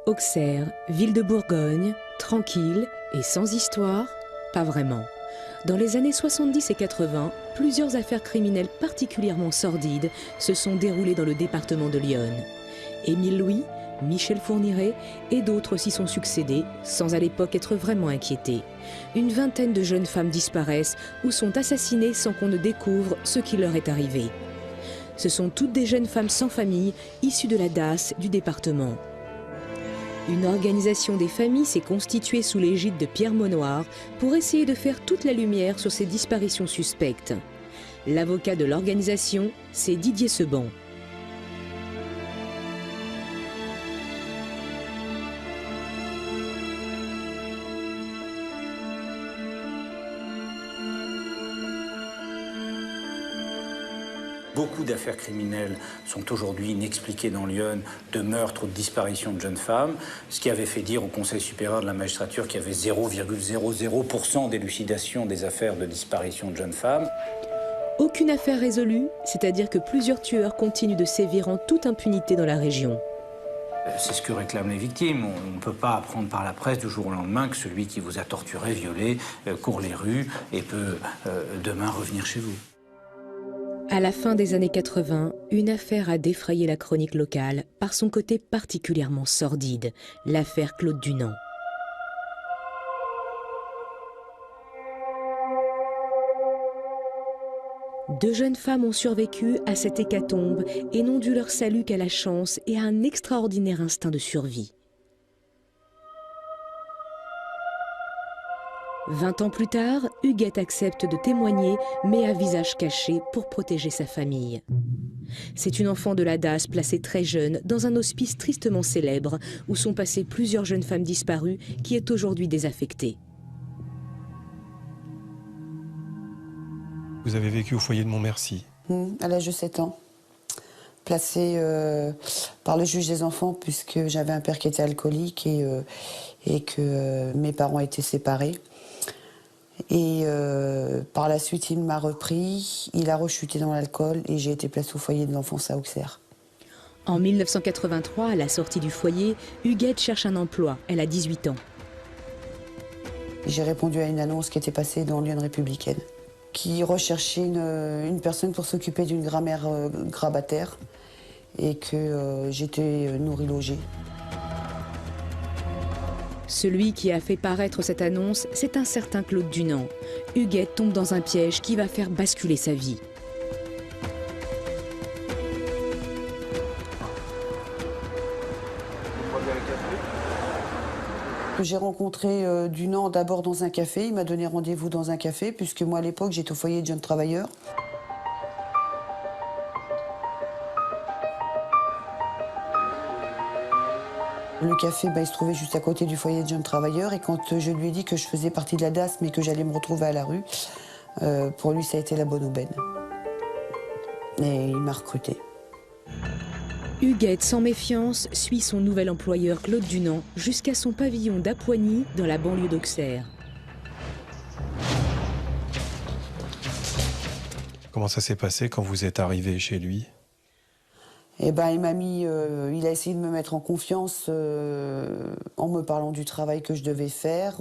Auxerre, ville de Bourgogne, tranquille et sans histoire? Pas vraiment. Dans les années 70 et 80, plusieurs affaires criminelles particulièrement sordides se sont déroulées dans le département de l'Yonne. Émile Louis, Michel Fourniret et d'autres s'y sont succédés sans à l'époque être vraiment inquiétés. Une vingtaine de jeunes femmes disparaissent ou sont assassinées sans qu'on ne découvre ce qui leur est arrivé. Ce sont toutes des jeunes femmes sans famille, issues de la DAS du département. Une organisation des familles s'est constituée sous l'égide de Pierre Monnoir pour essayer de faire toute la lumière sur ces disparitions suspectes. L'avocat de l'organisation, c'est Didier Seban. Beaucoup d'affaires criminelles sont aujourd'hui inexpliquées dans l'Yonne, de meurtres ou de disparitions de jeunes femmes, ce qui avait fait dire au Conseil supérieur de la magistrature qu'il y avait 0,00% d'élucidation des affaires de disparition de jeunes femmes. Aucune affaire résolue, c'est-à-dire que plusieurs tueurs continuent de sévir en toute impunité dans la région. C'est ce que réclament les victimes. On ne peut pas apprendre par la presse du jour au lendemain que celui qui vous a torturé, violé, court les rues et peut demain revenir chez vous. À la fin des années 80, une affaire a défrayé la chronique locale par son côté particulièrement sordide, l'affaire Claude Dunant. Deux jeunes femmes ont survécu à cette hécatombe et n'ont dû leur salut qu'à la chance et à un extraordinaire instinct de survie. 20 ans plus tard, Huguette accepte de témoigner, mais à visage caché pour protéger sa famille. C'est une enfant de la DAS placée très jeune dans un hospice tristement célèbre où sont passées plusieurs jeunes femmes disparues qui est aujourd'hui désaffectée. Vous avez vécu au foyer de Montmercy. À l'âge de 7 ans. Placée par le juge des enfants puisque j'avais un père qui était alcoolique et que mes parents étaient séparés. Et par la suite, il m'a repris, il a rechuté dans l'alcool et j'ai été placée au foyer de l'enfance à Auxerre. En 1983, à la sortie du foyer, Huguette cherche un emploi. Elle a 18 ans. J'ai répondu à une annonce qui était passée dans l'Union républicaine, qui recherchait une personne pour s'occuper d'une grammaire grabataire et que j'étais nourrie logée. Celui qui a fait paraître cette annonce, c'est un certain Claude Dunant. Huguette tombe dans un piège qui va faire basculer sa vie. J'ai rencontré Dunant d'abord dans un café. Il m'a donné rendez-vous dans un café, puisque moi à l'époque j'étais au foyer de jeunes travailleurs. Le café, il se trouvait juste à côté du foyer de jeunes travailleurs. Et quand je lui ai dit que je faisais partie de la DAS, mais que j'allais me retrouver à la rue, pour lui, ça a été la bonne aubaine. Et il m'a recrutée. Huguette, sans méfiance, suit son nouvel employeur Claude Dunant jusqu'à son pavillon d'Apoigny, dans la banlieue d'Auxerre. Comment ça s'est passé quand vous êtes arrivé chez lui ? Eh ben, il a essayé de me mettre en confiance en me parlant du travail que je devais faire.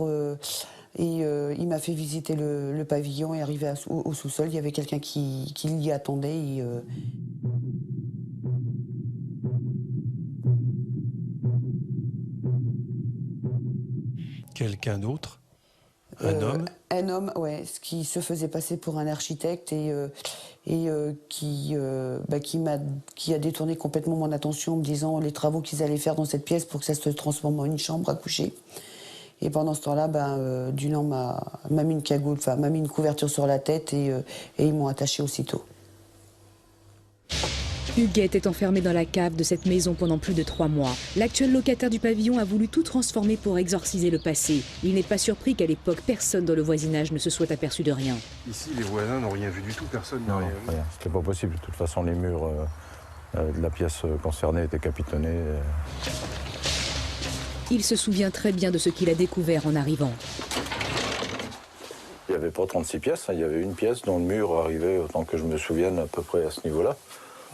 Il m'a fait visiter le pavillon et arrivé au sous-sol, il y avait quelqu'un qui l'y attendait. Quelqu'un d'autre ? Un homme ? Un homme, ouais, ce qui se faisait passer pour un architecte et qui a détourné complètement mon attention en me disant les travaux qu'ils allaient faire dans cette pièce pour que ça se transforme en une chambre à coucher. Et pendant ce temps-là, Dunant m'a mis une cagoule, m'a mis une couverture sur la tête et ils m'ont attaché aussitôt. Huguette est enfermée dans la cave de cette maison pendant plus de 3 mois. L'actuel locataire du pavillon a voulu tout transformer pour exorciser le passé. Il n'est pas surpris qu'à l'époque, personne dans le voisinage ne se soit aperçu de rien. Ici, les voisins n'ont rien vu du tout, personne n'a rien vu. Rien. C'était pas possible. De toute façon, les murs de la pièce concernée étaient capitonnés. Il se souvient très bien de ce qu'il a découvert en arrivant. Il n'y avait pas 36 pièces, il y avait une pièce dont le mur arrivait, autant que je me souvienne, à peu près à ce niveau-là.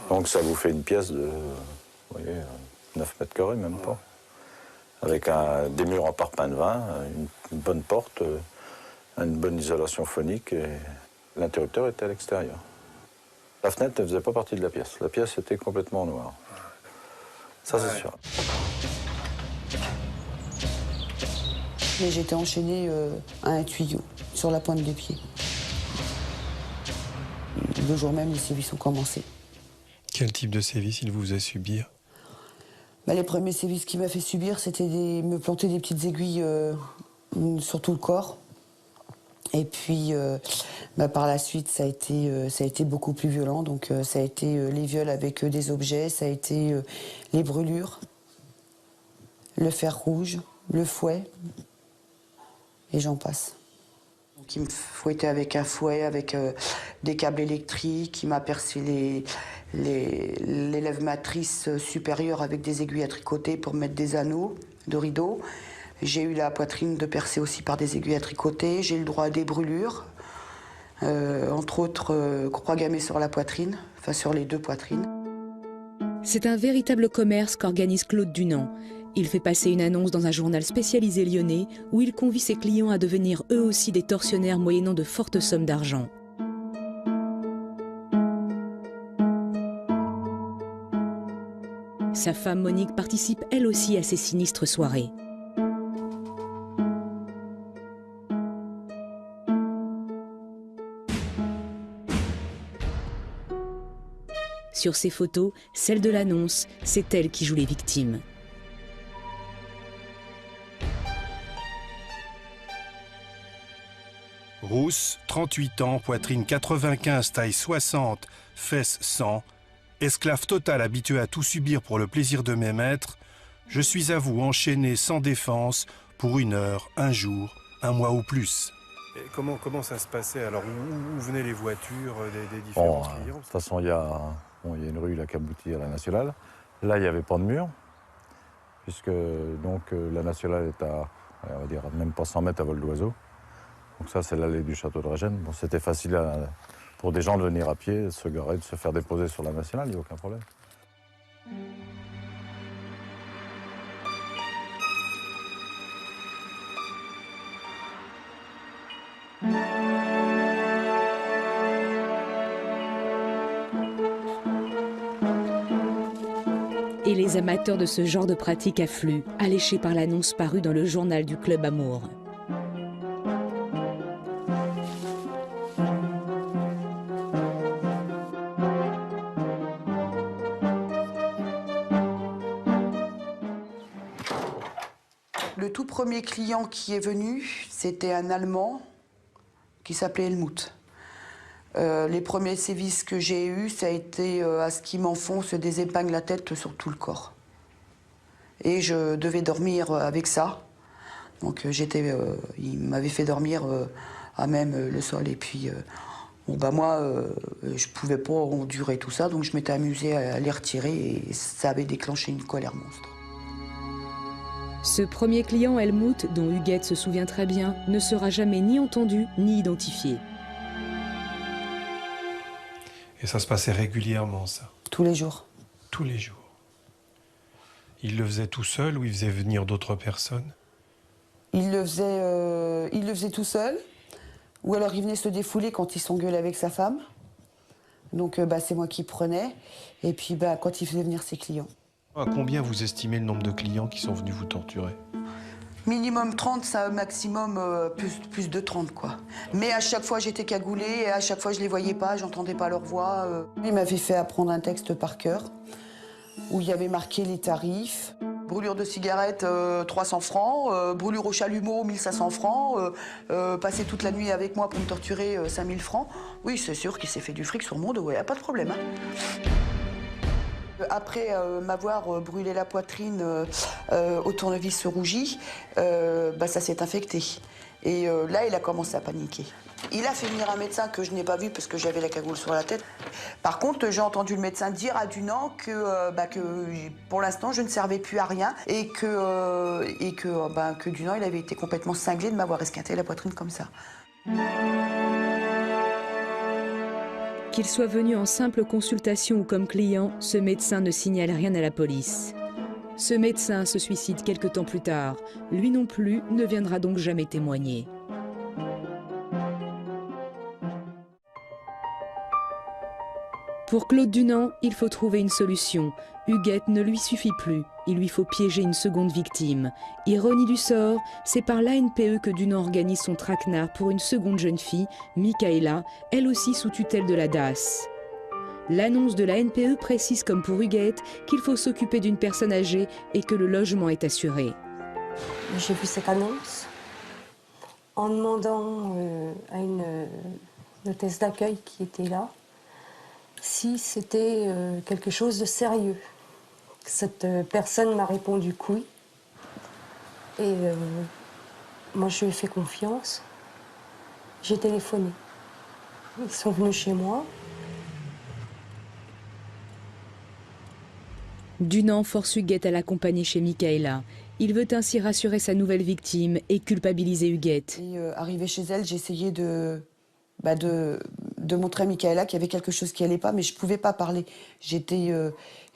Donc ça vous fait une pièce de 9 mètres carrés, même pas. avec des murs en parpaing de vin, une bonne porte, une bonne isolation phonique, et l'interrupteur était à l'extérieur. La fenêtre ne faisait pas partie de la pièce. La pièce était complètement noire. Ça, c'est sûr. Mais j'étais enchaînée à un tuyau, sur la pointe des pieds. Le jour même, les sévices ont commencé. Quel type de sévices il vous faisait subir? Les premiers sévices qu'il m'a fait subir, c'était me planter des petites aiguilles sur tout le corps. Et puis, par la suite, ça a été beaucoup plus violent. Donc, ça a été les viols avec des objets, ça a été les brûlures, le fer rouge, le fouet, et j'en passe. Donc, il me fouettait avec un fouet, avec des câbles électriques. Il m'a percé les lèvres matrices supérieures avec des aiguilles à tricoter pour mettre des anneaux de rideaux. J'ai eu la poitrine de percée aussi par des aiguilles à tricoter. J'ai eu le droit à des brûlures, entre autres croix gammées sur la poitrine, enfin sur les deux poitrines. C'est un véritable commerce qu'organise Claude Dunant. Il fait passer une annonce dans un journal spécialisé lyonnais où il convie ses clients à devenir eux aussi des tortionnaires moyennant de fortes sommes d'argent. Sa femme Monique participe elle aussi à ces sinistres soirées. Sur ces photos, celle de l'annonce, c'est elle qui joue les victimes. Rousse, 38 ans, poitrine 95, taille 60, fesses 100, esclave totale habituée à tout subir pour le plaisir de mes maîtres, je suis à vous enchaîné sans défense pour 1 heure, 1 jour, 1 mois ou plus. Et comment ça se passait? Alors, où venaient les voitures des différents clients? De toute façon, il y a une rue là, qui aboutit à la Nationale. Là, il n'y avait pas de mur, puisque donc, la Nationale est à, on va dire, même pas 100 mètres à vol d'oiseau. Donc ça, c'est l'allée du château de Régène. Bon, c'était facile pour des gens de venir à pied, de se garer, de se faire déposer sur la Nationale, il n'y a aucun problème. Et les amateurs de ce genre de pratique affluent, alléchés par l'annonce parue dans le journal du Club Amour. Le tout premier client qui est venu, c'était un Allemand qui s'appelait Helmut. Les premiers sévices que j'ai eus, ça a été à ce qui m'enfonce des épingles à tête sur tout le corps. Et je devais dormir avec ça. Donc il m'avait fait dormir à même le sol. Et puis moi, je pouvais pas endurer tout ça, donc je m'étais amusée à les retirer et ça avait déclenché une colère monstre. Ce premier client, Helmut, dont Huguette se souvient très bien, ne sera jamais ni entendu ni identifié. Et ça se passait régulièrement, ça? Tous les jours. Tous les jours. Il le faisait tout seul ou il faisait venir d'autres personnes? Il le faisait tout seul, ou alors il venait se défouler quand il s'engueulait avec sa femme. Donc c'est moi qui prenais, et puis quand il faisait venir ses clients. À combien vous estimez le nombre de clients qui sont venus vous torturer? Minimum 30, ça, maximum plus de 30, quoi. Mais à chaque fois, j'étais cagoulée, et à chaque fois, je les voyais pas, j'entendais pas leur voix. Il m'avait fait apprendre un texte par cœur, où il y avait marqué les tarifs. Brûlure de cigarette, 300 francs. Brûlure au chalumeau, 1500 francs. Passer toute la nuit avec moi pour me torturer, 5000 francs. Oui, c'est sûr qu'il s'est fait du fric sur mon dos, y a pas de problème. Hein. Après m'avoir brûlé la poitrine au tournevis rougi, ça s'est infecté. Et là, il a commencé à paniquer. Il a fait venir un médecin que je n'ai pas vu parce que j'avais la cagoule sur la tête. Par contre, j'ai entendu le médecin dire à Dunant que pour l'instant, je ne servais plus à rien et que Dunant, il avait été complètement cinglé de m'avoir esquinté la poitrine comme ça. Qu'il soit venu en simple consultation ou comme client, ce médecin ne signale rien à la police. Ce médecin se suicide quelque temps plus tard. Lui non plus ne viendra donc jamais témoigner. Pour Claude Dunant, il faut trouver une solution. Huguette ne lui suffit plus. Il lui faut piéger une seconde victime. Ironie du sort, c'est par l'ANPE que Dunant organise son traquenard pour une seconde jeune fille, Michaela, elle aussi sous tutelle de la DAS. L'annonce de la NPE précise comme pour Huguette qu'il faut s'occuper d'une personne âgée et que le logement est assuré. J'ai vu cette annonce en demandant à une hôtesse d'accueil qui était là si c'était quelque chose de sérieux. Cette personne m'a répondu que oui. Et moi, je lui ai fait confiance. J'ai téléphoné. Ils sont venus chez moi. Dunant force Huguette à l'accompagner chez Michaela. Il veut ainsi rassurer sa nouvelle victime et culpabiliser Huguette. Et arrivée chez elle, j'ai essayé de montrer à Michaela qu'il y avait quelque chose qui allait pas, mais je pouvais pas parler.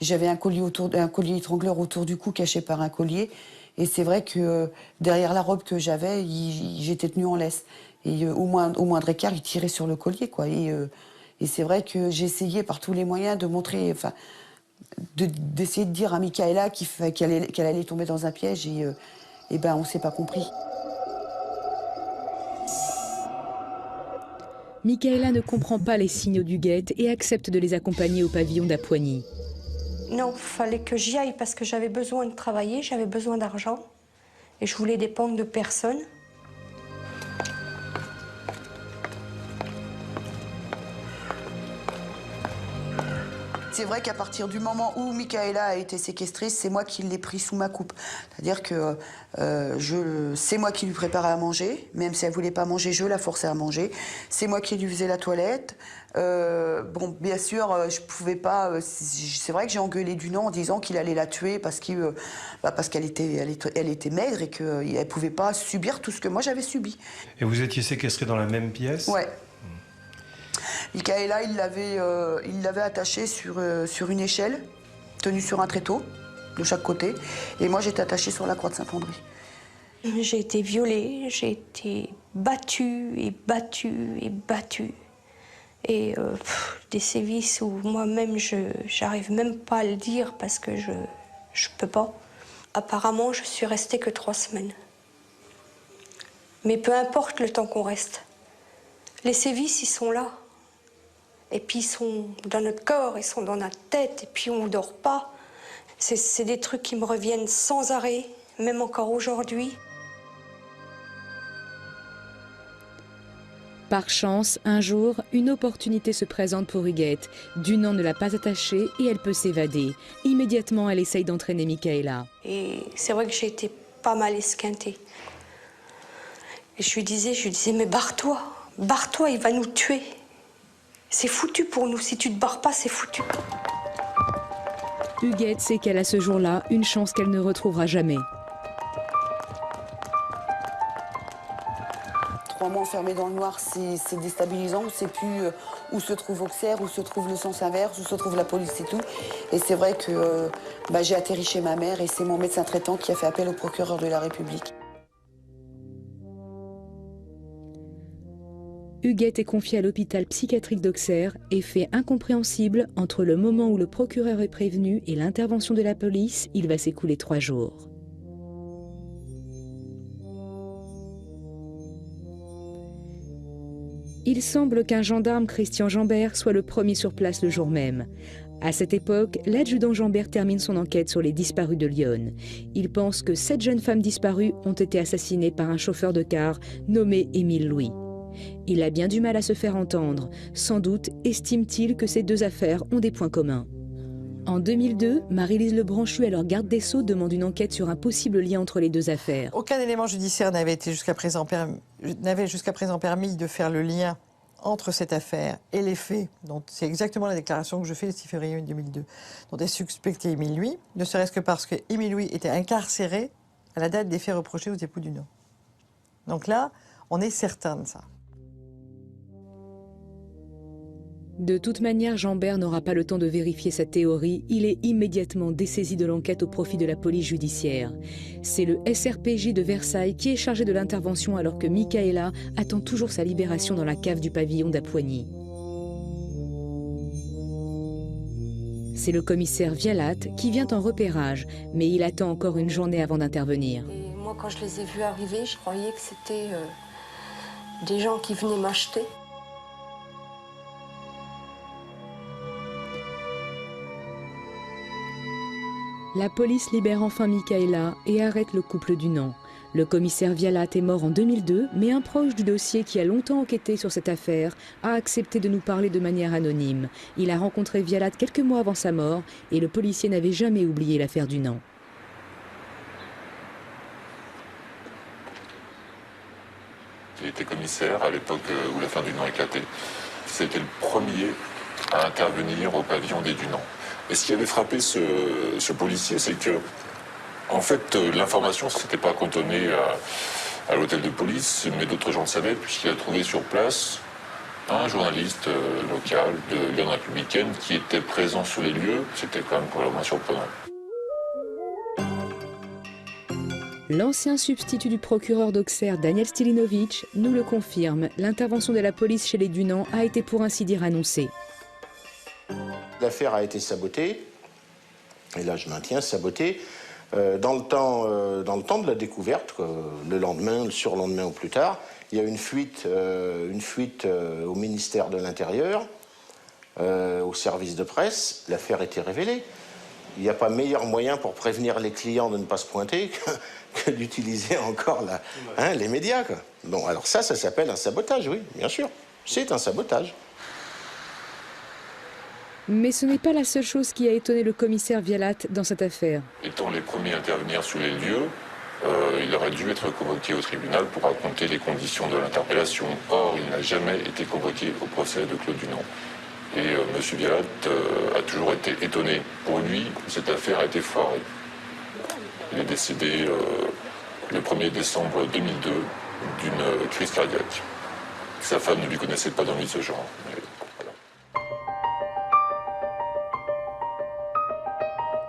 J'avais un collier étrangleur autour du cou, caché par un collier. Et c'est vrai que derrière la robe que j'avais, j'étais tenue en laisse. Et au moindre écart, il tirait sur le collier, quoi. Et c'est vrai que j'ai essayé par tous les moyens de montrer, d'essayer de dire à Michaela qu'elle allait tomber dans un piège. Et ben, on s'est pas compris. Michaela ne comprend pas les signaux d'Huguette et accepte de les accompagner au pavillon d'Apoigny. Non, il fallait que j'y aille parce que j'avais besoin de travailler, j'avais besoin d'argent. Et je voulais dépendre de personne. C'est vrai qu'à partir du moment où Michaela a été séquestrée, c'est moi qui l'ai pris sous ma coupe. C'est-à-dire que c'est moi qui lui préparais à manger, même si elle ne voulait pas manger, je la forçais à manger. C'est moi qui lui faisais la toilette. Bon, bien sûr, je pouvais pas... C'est vrai que j'ai engueulé Dunant en disant qu'il allait la tuer parce qu'elle était maigre et qu'elle ne pouvait pas subir tout ce que moi j'avais subi. Et vous étiez séquestrés dans la même pièce? Ouais. Michaela, il l'avait attachée sur une échelle, tenue sur un tréteau, de chaque côté. Et moi, j'étais attachée sur la croix de Saint-André. J'ai été violée, j'ai été battue et battue et battue. Et des sévices où moi-même, j'arrive même pas à le dire parce que je peux pas. Apparemment, je suis restée que 3 semaines. Mais peu importe le temps qu'on reste. Les sévices, ils sont là. Et puis ils sont dans notre corps, ils sont dans notre tête, et puis on ne dort pas. C'est des trucs qui me reviennent sans arrêt, même encore aujourd'hui. Par chance, un jour, une opportunité se présente pour Huguette. Dunant ne l'a pas attachée et elle peut s'évader. Immédiatement, elle essaye d'entraîner Michaela. Et c'est vrai que j'ai été pas mal esquintée. Et je lui disais, mais barre-toi, il va nous tuer. C'est foutu pour nous, si tu te barres pas, c'est foutu. Huguette sait qu'elle a ce jour-là une chance qu'elle ne retrouvera jamais. 3 mois enfermés dans le noir, c'est déstabilisant. On ne sait plus où se trouve Auxerre, où se trouve le sens inverse, où se trouve la police et tout. Et c'est vrai que j'ai atterri chez ma mère et c'est mon médecin traitant qui a fait appel au procureur de la République. Huguette est confiée à l'hôpital psychiatrique d'Auxerre et fait incompréhensible entre le moment où le procureur est prévenu et l'intervention de la police, il va s'écouler 3 jours. Il semble qu'un gendarme, Christian Jambert, soit le premier sur place le jour même. À cette époque, l'adjudant Jambert termine son enquête sur les disparus de Lyon. Il pense que 7 jeunes femmes disparues ont été assassinées par un chauffeur de car nommé Émile Louis. Il a bien du mal à se faire entendre. Sans doute estime-t-il que ces 2 affaires ont des points communs. En 2002, Marie-Lise Lebranchu, alors garde des Sceaux, demande une enquête sur un possible lien entre les 2 affaires. Aucun élément judiciaire n'avait jusqu'à présent permis de faire le lien entre cette affaire et les faits. C'est exactement la déclaration que je fais le 6 février 2002, dont est suspecté Émile Louis, ne serait-ce que parce que Émile Louis était incarcéré à la date des faits reprochés aux époux Dunant. Donc là, on est certain de ça. De toute manière, Jean-Bert n'aura pas le temps de vérifier sa théorie. Il est immédiatement dessaisi de l'enquête au profit de la police judiciaire. C'est le SRPJ de Versailles qui est chargé de l'intervention alors que Michaela attend toujours sa libération dans la cave du pavillon d'Apoigny. C'est le commissaire Vialat qui vient en repérage, mais il attend encore une journée avant d'intervenir. Et moi, quand je les ai vus arriver, je croyais que c'était des gens qui venaient m'acheter. La police libère enfin Michaela et arrête le couple Dunant. Le commissaire Vialat est mort en 2002, mais un proche du dossier qui a longtemps enquêté sur cette affaire a accepté de nous parler de manière anonyme. Il a rencontré Vialat quelques mois avant sa mort et le policier n'avait jamais oublié l'affaire Dunant. Il était commissaire à l'époque où l'affaire Dunant éclatait. C'était le premier à intervenir au pavillon des Dunant. Et ce qui avait frappé ce policier, c'est que, en fait, l'information ne s'était pas cantonnée à l'hôtel de police, mais d'autres gens le savaient, puisqu'il a trouvé sur place un journaliste local de Lyon Républicaine qui était présent sur les lieux. C'était quand même pour le moins surprenant. L'ancien substitut du procureur d'Auxerre, Daniel Stilinovic, nous le confirme. L'intervention de la police chez les Dunant a été pour ainsi dire annoncée. L'affaire a été sabotée, et là je maintiens sabotée, dans le temps de la découverte, le lendemain, le surlendemain ou plus tard. Il y a une fuite au ministère de l'Intérieur, au service de presse. L'affaire était révélée. Il n'y a pas meilleur moyen pour prévenir les clients de ne pas se pointer que d'utiliser encore les médias, quoi. Bon, alors ça s'appelle un sabotage, oui, bien sûr. C'est un sabotage. Mais ce n'est pas la seule chose qui a étonné le commissaire Vialat dans cette affaire. Étant les premiers à intervenir sur les lieux, il aurait dû être convoqué au tribunal pour raconter les conditions de l'interpellation. Or, il n'a jamais été convoqué au procès de Claude Dunant. Et M. Vialat a toujours été étonné. Pour lui, cette affaire a été foirée. Il est décédé le 1er décembre 2002 d'une crise cardiaque. Sa femme ne lui connaissait pas d'ennui de ce genre.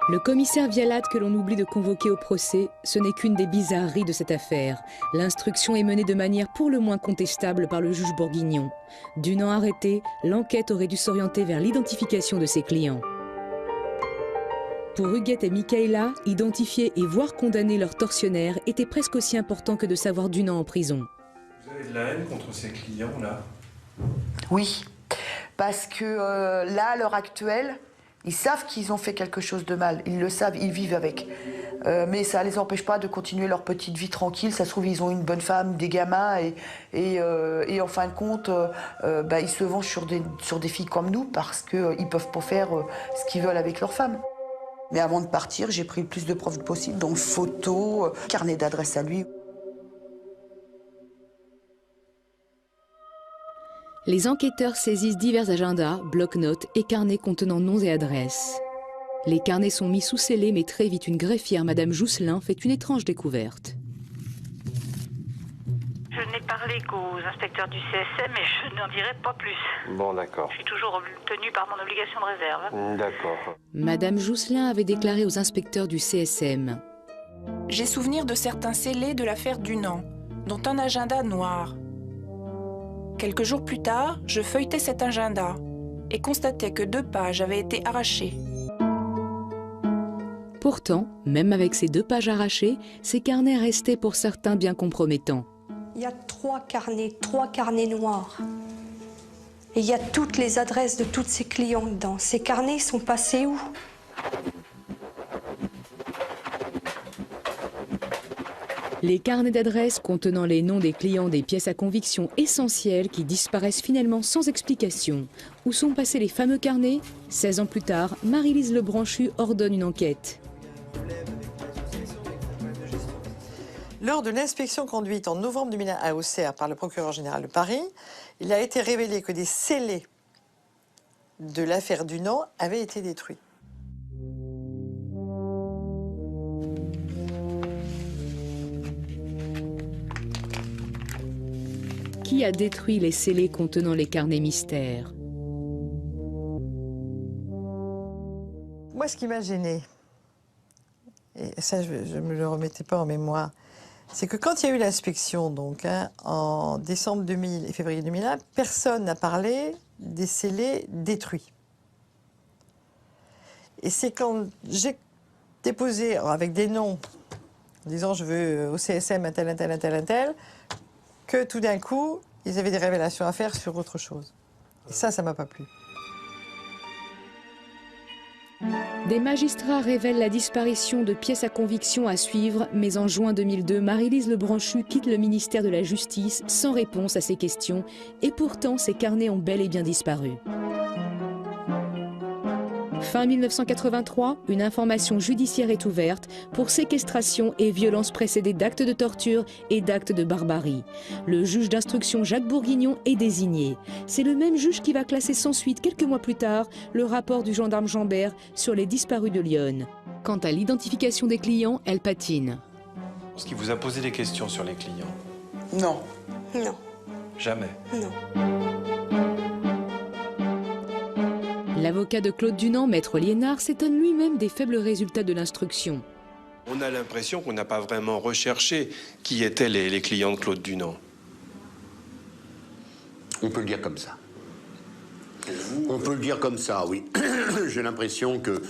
Le commissaire Vialat que l'on oublie de convoquer au procès, ce n'est qu'une des bizarreries de cette affaire. L'instruction est menée de manière pour le moins contestable par le juge bourguignon. Dunant arrêté, l'enquête aurait dû s'orienter vers l'identification de ses clients. Pour Huguette et Michaela, identifier et voir condamner leurs tortionnaires était presque aussi important que de savoir Dunant en prison. Vous avez de la haine contre ces clients, là? Oui, parce que là, à l'heure actuelle, ils savent qu'ils ont fait quelque chose de mal. Ils le savent, ils vivent avec. Mais ça ne les empêche pas de continuer leur petite vie tranquille. Ça se trouve, ils ont une bonne femme, des gamins. Et en fin de compte, ils se vengent sur des filles comme nous parce qu'ils ne peuvent pas faire ce qu'ils veulent avec leur femme. Mais avant de partir, j'ai pris le plus de preuves possible, donc photos, carnet d'adresse à lui. Les enquêteurs saisissent divers agendas, bloc-notes et carnets contenant noms et adresses. Les carnets sont mis sous scellé, mais très vite une greffière, Madame Jousselin, fait une étrange découverte. Je n'ai parlé qu'aux inspecteurs du CSM et je n'en dirai pas plus. Bon, d'accord. Je suis toujours tenue par mon obligation de réserve. D'accord. Madame Jousselin avait déclaré aux inspecteurs du CSM. J'ai souvenir de certains scellés de l'affaire Dunant, dont un agenda noir. Quelques jours plus tard, je feuilletais cet agenda et constatais que 2 pages avaient été arrachées. Pourtant, même avec ces 2 pages arrachées, ces carnets restaient pour certains bien compromettants. Il y a 3 carnets noirs. Et il y a toutes les adresses de tous ces clients dedans. Ces carnets sont passés où ? Les carnets d'adresses contenant les noms des clients des pièces à conviction essentielles qui disparaissent finalement sans explication. Où sont passés les fameux carnets ? 16 ans plus tard, Marie-Lise Lebranchu ordonne une enquête. Lors de l'inspection conduite en novembre 2001 à Auxerre par le procureur général de Paris, il a été révélé que des scellés de l'affaire Dunant avaient été détruits. Qui a détruit les scellés contenant les carnets mystères ? Moi, ce qui m'a gênée, et ça, je ne me le remettais pas en mémoire, c'est que quand il y a eu l'inspection, donc, en décembre 2000 et février 2001, personne n'a parlé des scellés détruits. Et c'est quand j'ai déposé, avec des noms, en disant je veux au CSM un tel, un tel, un tel, un tel, que tout d'un coup, ils avaient des révélations à faire sur autre chose. Et ça m'a pas plu. Des magistrats révèlent la disparition de pièces à conviction à suivre, mais en juin 2002, Marie-Lise Lebranchu quitte le ministère de la Justice sans réponse à ces questions, et pourtant ses carnets ont bel et bien disparu. Fin 1983, une information judiciaire est ouverte pour séquestration et violence précédée d'actes de torture et d'actes de barbarie. Le juge d'instruction Jacques Bourguignon est désigné. C'est le même juge qui va classer sans suite, quelques mois plus tard, le rapport du gendarme Jambert sur les disparus de Lyon. Quant à l'identification des clients, elle patine. Est-ce qu'il vous a posé des questions sur les clients? Non. Non, Jamais. non. L'avocat de Claude Dunant, maître Liénard, s'étonne lui-même des faibles résultats de l'instruction. On a l'impression qu'on n'a pas vraiment recherché qui étaient les clients de Claude Dunant. On peut le dire comme ça. On peut le dire comme ça, oui. J'ai l'impression que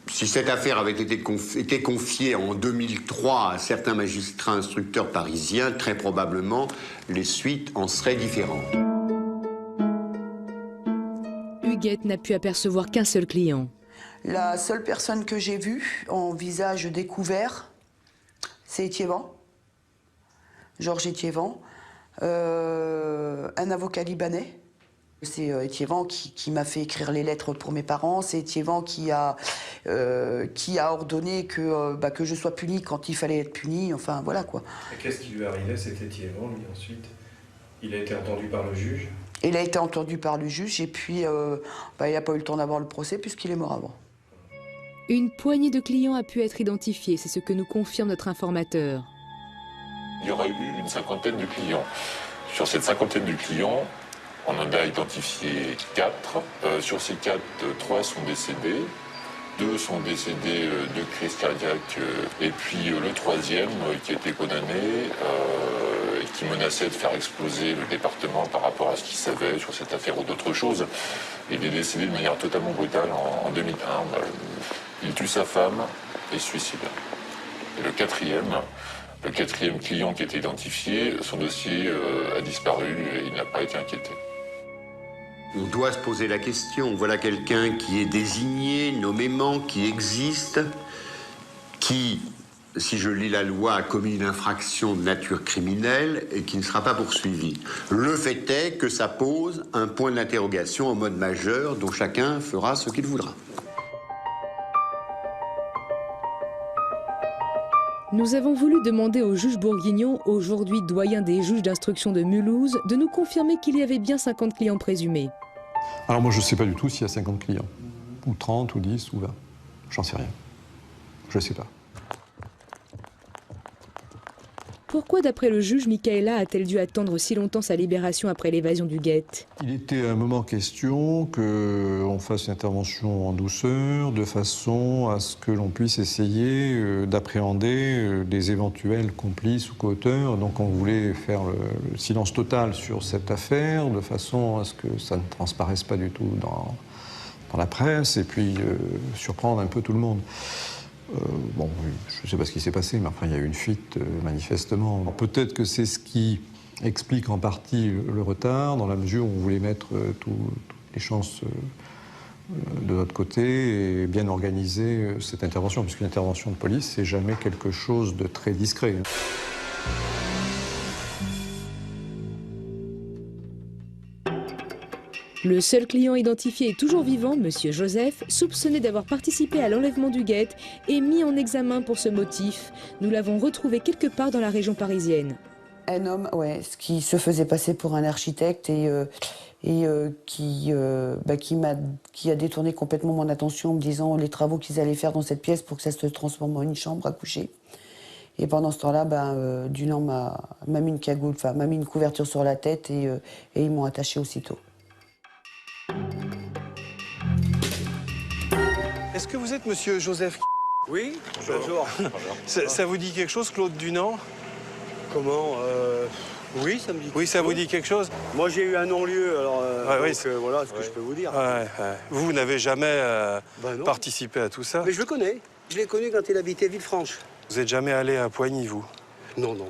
si cette affaire avait été confiée en 2003 à certains magistrats instructeurs parisiens, très probablement, les suites en seraient différentes. Huguette n'a pu apercevoir qu'un seul client. La seule personne que j'ai vue en visage découvert, c'est Étiévan, Georges Étiévan, un avocat libanais. C'est Étiévan qui m'a fait écrire les lettres pour mes parents. C'est Étiévan qui a ordonné que je sois punie quand il fallait être punie. Enfin, voilà quoi. Et qu'est-ce qui lui arrivait, cet Étiévan, lui, ensuite? Il a été entendu par le juge? Il a été entendu par le juge et puis il n'a pas eu le temps d'avoir le procès puisqu'il est mort avant. Une poignée de clients a pu être identifiée, c'est ce que nous confirme notre informateur. Il y aurait eu une cinquantaine de clients. Sur cette cinquantaine de clients, on en a identifié 4. Sur ces 4, 3 sont décédés. 2 sont décédés de crise cardiaque. Et puis le troisième, qui a été condamné, qui menaçait de faire exploser le département par rapport à ce qu'il savait sur cette affaire ou d'autres choses. Il est décédé de manière totalement brutale en 2001. Il tue sa femme et se suicide. Et le quatrième client qui a été identifié, son dossier a disparu et il n'a pas été inquiété. On doit se poser la question. Voilà quelqu'un qui est désigné nommément, qui existe, qui, si je lis la loi, a commis une infraction de nature criminelle et qui ne sera pas poursuivi. Le fait est que ça pose un point d'interrogation en mode majeur dont chacun fera ce qu'il voudra. Nous avons voulu demander au juge Bourguignon, aujourd'hui doyen des juges d'instruction de Mulhouse, de nous confirmer qu'il y avait bien 50 clients présumés. Alors moi je ne sais pas du tout s'il y a 50 clients, ou 30, ou 10, ou 20. J'en sais rien. Je ne sais pas. Pourquoi, d'après le juge, Michaela a-t-elle dû attendre si longtemps sa libération après l'évasion d'Huguette? Il était à un moment question qu'on fasse une intervention en douceur, de façon à ce que l'on puisse essayer d'appréhender des éventuels complices ou co-auteurs. Donc on voulait faire le silence total sur cette affaire, de façon à ce que ça ne transparaisse pas du tout dans la presse, et puis surprendre un peu tout le monde. Bon, je ne sais pas ce qui s'est passé, mais enfin, il y a eu une fuite, manifestement. Peut-être que c'est ce qui explique en partie le retard, dans la mesure où on voulait mettre toutes les chances de notre côté et bien organiser cette intervention, puisqu'une intervention de police, c'est jamais quelque chose de très discret. Le seul client identifié est toujours vivant, Monsieur Joseph, soupçonné d'avoir participé à l'enlèvement d'Huguette et mis en examen pour ce motif. Nous l'avons retrouvé quelque part dans la région parisienne. Un homme, ouais, qui se faisait passer pour un architecte et qui a détourné complètement mon attention en me disant les travaux qu'ils allaient faire dans cette pièce pour que ça se transforme en une chambre à coucher. Et pendant ce temps-là, Dunant m'a mis une cagoule, enfin m'a mis une couverture sur la tête et ils m'ont attaché aussitôt. Est-ce que vous êtes monsieur Joseph? Oui, bonjour. Ça vous dit quelque chose, Claude Dunant? Comment Oui, ça me dit. Oui, ça vous dit quelque chose? Moi, j'ai eu un non-lieu, alors oui, voilà ce que je peux vous dire. Vous n'avez jamais participé à tout ça? Mais je le connais. Je l'ai connu quand il habitait Villefranche. Vous n'êtes jamais allé à Poigny, vous? Non, non.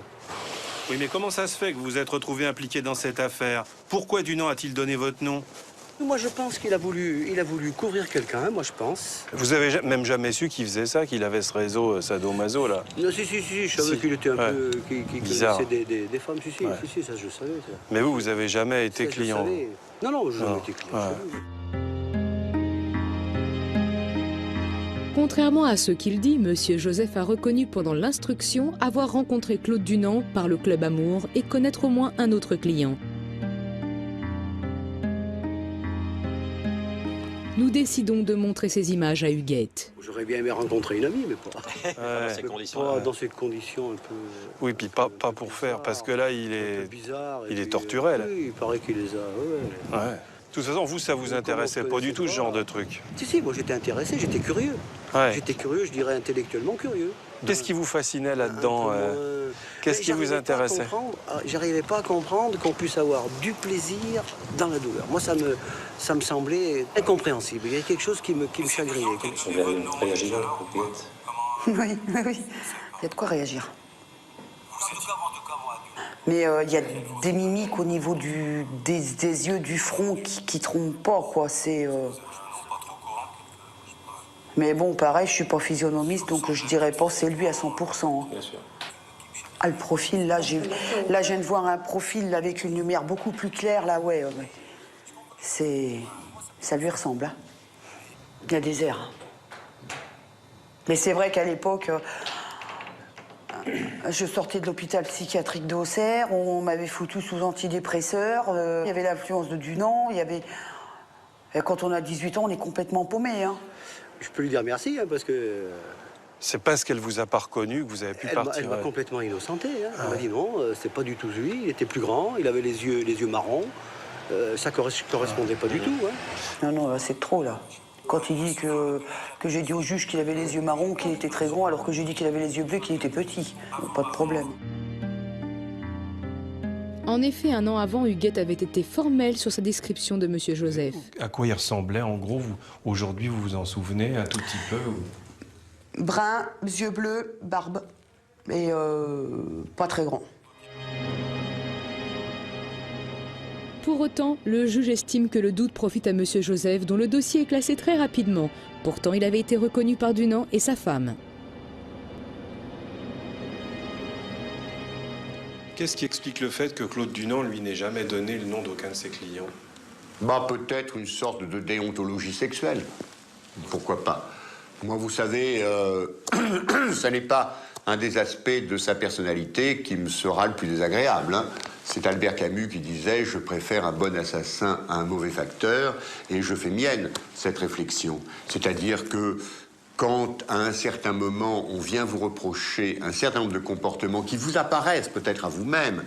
Oui, mais comment ça se fait que vous vous êtes retrouvé impliqué dans cette affaire? Pourquoi Dunant a-t-il donné votre nom? Moi, je pense qu'il a voulu couvrir quelqu'un, moi, je pense. Vous avez même jamais su qu'il faisait ça, qu'il avait ce réseau sadomaso, là? Non, si, je savais qu'il était un peu... qu'il bizarre. connaissait des femmes, si, ça, je savais. Ça. Mais vous avez jamais été client? Non, je n'ai jamais été client. Contrairement à ce qu'il dit, Monsieur Joseph a reconnu pendant l'instruction avoir rencontré Claude Dunant par le Club Amour et connaître au moins un autre client. Nous décidons de montrer ces images à Huguette. J'aurais bien aimé rencontrer une amie, mais pas, pas dans ces conditions un peu... Oui, puis pas pour faire, parce que là, il est bizarre. Il est torturé, là. Oui, il paraît qu'il les a... Ouais. De toute façon, vous, ça vous intéressait pas du tout, ce genre de truc? Si, moi j'étais intéressé, j'étais curieux. Ouais. J'étais curieux, je dirais intellectuellement curieux. Qu'est-ce qui vous fascinait là-dedans? Qu'est-ce qui vous intéressait? J'arrivais pas à comprendre qu'on puisse avoir du plaisir dans la douleur. Moi, ça me semblait incompréhensible. Il y a quelque chose qui me chagrinait. Vous avez réagi, Huguette? Oui. Il y a de quoi réagir. Mais il y a des mimiques au niveau des yeux, du front qui trompent pas, quoi. C'est... Mais bon, pareil, je suis pas physionomiste, donc je dirais pas c'est lui à 100%. Bien sûr. Ah, le profil, là, je viens de voir un profil avec une lumière beaucoup plus claire, là, ouais. Ça lui ressemble, hein. Il y a des airs. Mais c'est vrai qu'à l'époque, je sortais de l'hôpital psychiatrique d'Auxerre, on m'avait foutu sous antidépresseur, il y avait l'influence de Dunant, il y avait... Et quand on a 18 ans, on est complètement paumé, hein. Je peux lui dire merci, hein, parce que... C'est parce qu'elle vous a pas reconnu que vous avez pu partir. Elle m'a complètement innocenté. Hein. Elle m'a dit non, c'est pas du tout lui. Il était plus grand, il avait les yeux marrons. Ça correspondait pas du tout. Hein. Non, c'est trop, là. Quand il dit que j'ai dit au juge qu'il avait les yeux marrons, qu'il était très grand, alors que j'ai dit qu'il avait les yeux bleus, qu'il était petit. Pas de problème. En effet, un an avant, Huguette avait été formelle sur sa description de Monsieur Joseph. À quoi il ressemblait, en gros, aujourd'hui, vous vous en souvenez un tout petit peu Brun, yeux bleus, barbe, et pas très grand. Pour autant, le juge estime que le doute profite à Monsieur Joseph, dont le dossier est classé très rapidement. Pourtant, il avait été reconnu par Dunant et sa femme. Qu'est-ce qui explique le fait que Claude Dunant, lui, n'ait jamais donné le nom d'aucun de ses clients? Peut-être une sorte de déontologie sexuelle. Pourquoi pas? Moi, vous savez, ça n'est pas un des aspects de sa personnalité qui me sera le plus désagréable. Hein. C'est Albert Camus qui disait « Je préfère un bon assassin à un mauvais facteur » et je fais mienne cette réflexion. C'est-à-dire que quand, à un certain moment, on vient vous reprocher un certain nombre de comportements qui vous apparaissent peut-être à vous-même,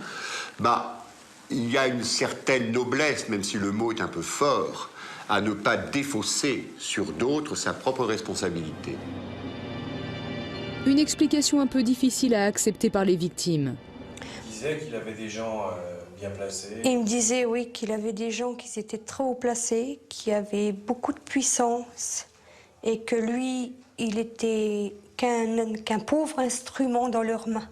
il y a une certaine noblesse, même si le mot est un peu fort, à ne pas défausser sur d'autres sa propre responsabilité. Une explication un peu difficile à accepter par les victimes. Il disait qu'il avait des gens bien placés. Il me disait, oui, qu'il avait des gens qui étaient très haut placés, qui avaient beaucoup de puissance, et que lui, il était qu'un pauvre instrument dans leurs mains.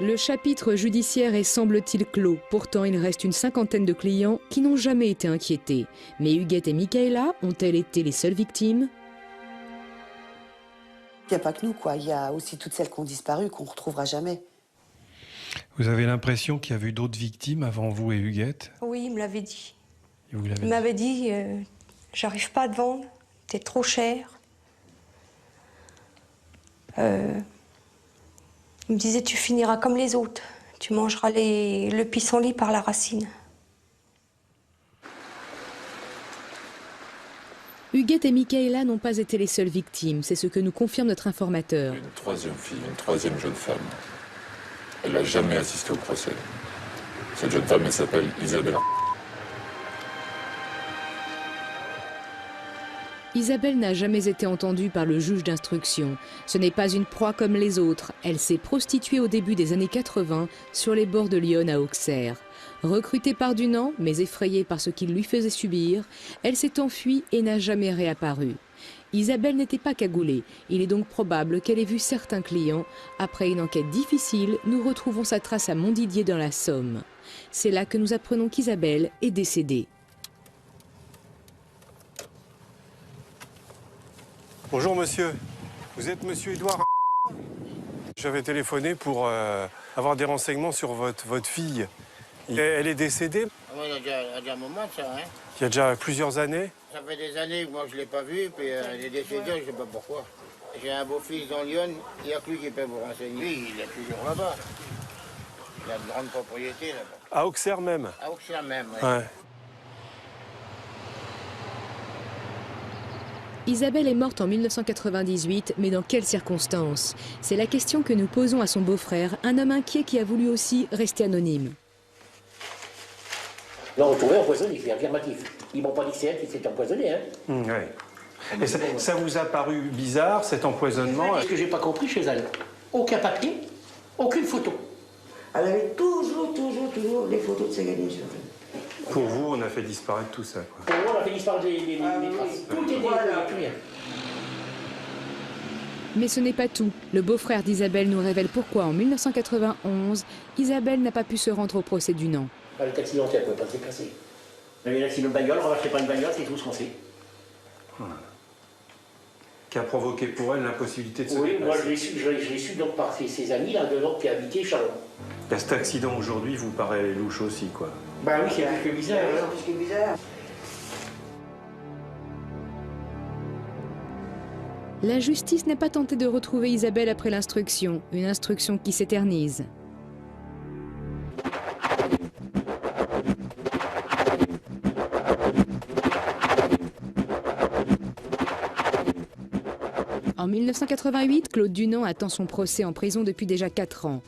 Le chapitre judiciaire est, semble-t-il, clos. Pourtant, il reste une cinquantaine de clients qui n'ont jamais été inquiétés. Mais Huguette et Michaela ont-elles été les seules victimes? Il n'y a pas que nous, quoi. Il y a aussi toutes celles qui ont disparu, qu'on ne retrouvera jamais. Vous avez l'impression qu'il y a eu d'autres victimes avant vous et Huguette? Oui, il me l'avait dit. Il m'avait dit, j'arrive pas à te vendre, t'es trop cher. Il me disait, tu finiras comme les autres, tu mangeras le pissenlit par la racine. Huguette et Michaela n'ont pas été les seules victimes, c'est ce que nous confirme notre informateur. Une troisième fille, une troisième jeune femme. Elle n'a jamais assisté au procès. Cette jeune femme, elle s'appelle Isabelle. Isabelle n'a jamais été entendue par le juge d'instruction. Ce n'est pas une proie comme les autres. Elle s'est prostituée au début des années 80 sur les bords de Lyon à Auxerre. Recrutée par Dunant, mais effrayée par ce qu'il lui faisait subir, elle s'est enfuie et n'a jamais réapparu. Isabelle n'était pas cagoulée. Il est donc probable qu'elle ait vu certains clients. Après une enquête difficile, nous retrouvons sa trace à Montdidier dans la Somme. C'est là que nous apprenons qu'Isabelle est décédée. Bonjour monsieur, vous êtes monsieur Édouard? J'avais téléphoné pour avoir des renseignements sur votre fille. Elle est décédée? Oui, il y a déjà un moment de ça. Hein. Il y a déjà plusieurs années? Ça fait des années que moi je ne l'ai pas vue, puis elle est décédée, je ne sais pas pourquoi. J'ai un beau-fils dans Lyon, il n'y a que lui qui peut vous renseigner. Lui, il est toujours là-bas. Il a de grandes propriétés là-bas. À Auxerre même? À Auxerre même, oui. Ouais. Isabelle est morte en 1998, mais dans quelles circonstances? C'est la question que nous posons à son beau-frère, un homme inquiet qui a voulu aussi rester anonyme. Ils l'ont retrouvé empoisonné, c'est affirmatif. Ils m'ont pas dit que c'est elle qui s'est empoisonnée. Hein. Ouais. Et ça vous a paru bizarre, cet empoisonnement? Ce que j'ai pas compris chez elle, aucun papier, aucune photo. Elle avait toujours les photos de ses gamines sur elle. Pour vous, on a fait disparaître tout ça, quoi. Pour moi, on a fait disparaître les traces. Tout est voilà. Plus rien. Mais ce n'est pas tout. Le beau-frère d'Isabelle nous révèle pourquoi, en 1991, Isabelle n'a pas pu se rendre au procès Dunant. Elle est accidentée, elle ne peut pas se déplacer. Elle a eu un accident de bagnole, on ne rachetait pas une bagnole, c'est tout ce qu'on sait. Voilà. Qui a provoqué pour elle l'impossibilité de se déplacer. Oui, moi je l'ai su donc par ses amis, l'un de l'autre qui habitait Chalon. Cet accident aujourd'hui vous paraît louche aussi, quoi. Bah oui, c'est plus que bizarre. C'est bizarre. La justice n'a pas tenté de retrouver Isabelle après l'instruction, une instruction qui s'éternise. En 1988, Claude Dunant attend son procès en prison depuis déjà 4 ans.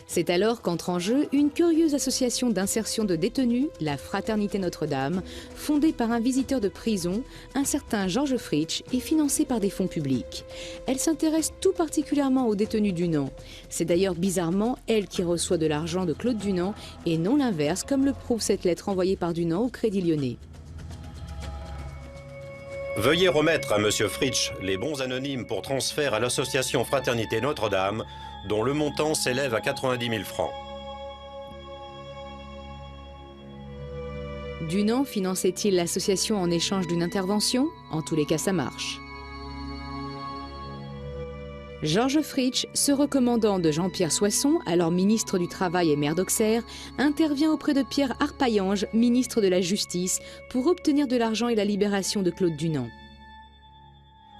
C'est alors qu'entre en jeu une curieuse association d'insertion de détenus, la Fraternité Notre-Dame, fondée par un visiteur de prison, un certain Georges Fritsch, et financée par des fonds publics. Elle s'intéresse tout particulièrement aux détenus Dunant. C'est d'ailleurs bizarrement elle qui reçoit de l'argent de Claude Dunant et non l'inverse, comme le prouve cette lettre envoyée par Dunant au Crédit Lyonnais. Veuillez remettre à Monsieur Fritsch les bons anonymes pour transfert à l'association Fraternité Notre-Dame, dont le montant s'élève à 90 000 francs. Dunant finançait-il l'association en échange d'une intervention? En tous les cas, ça marche. Georges Fritsch, se recommandant de Jean-Pierre Soisson, alors ministre du Travail et maire d'Auxerre, intervient auprès de Pierre Arpaillange, ministre de la Justice, pour obtenir de l'argent et la libération de Claude Dunant.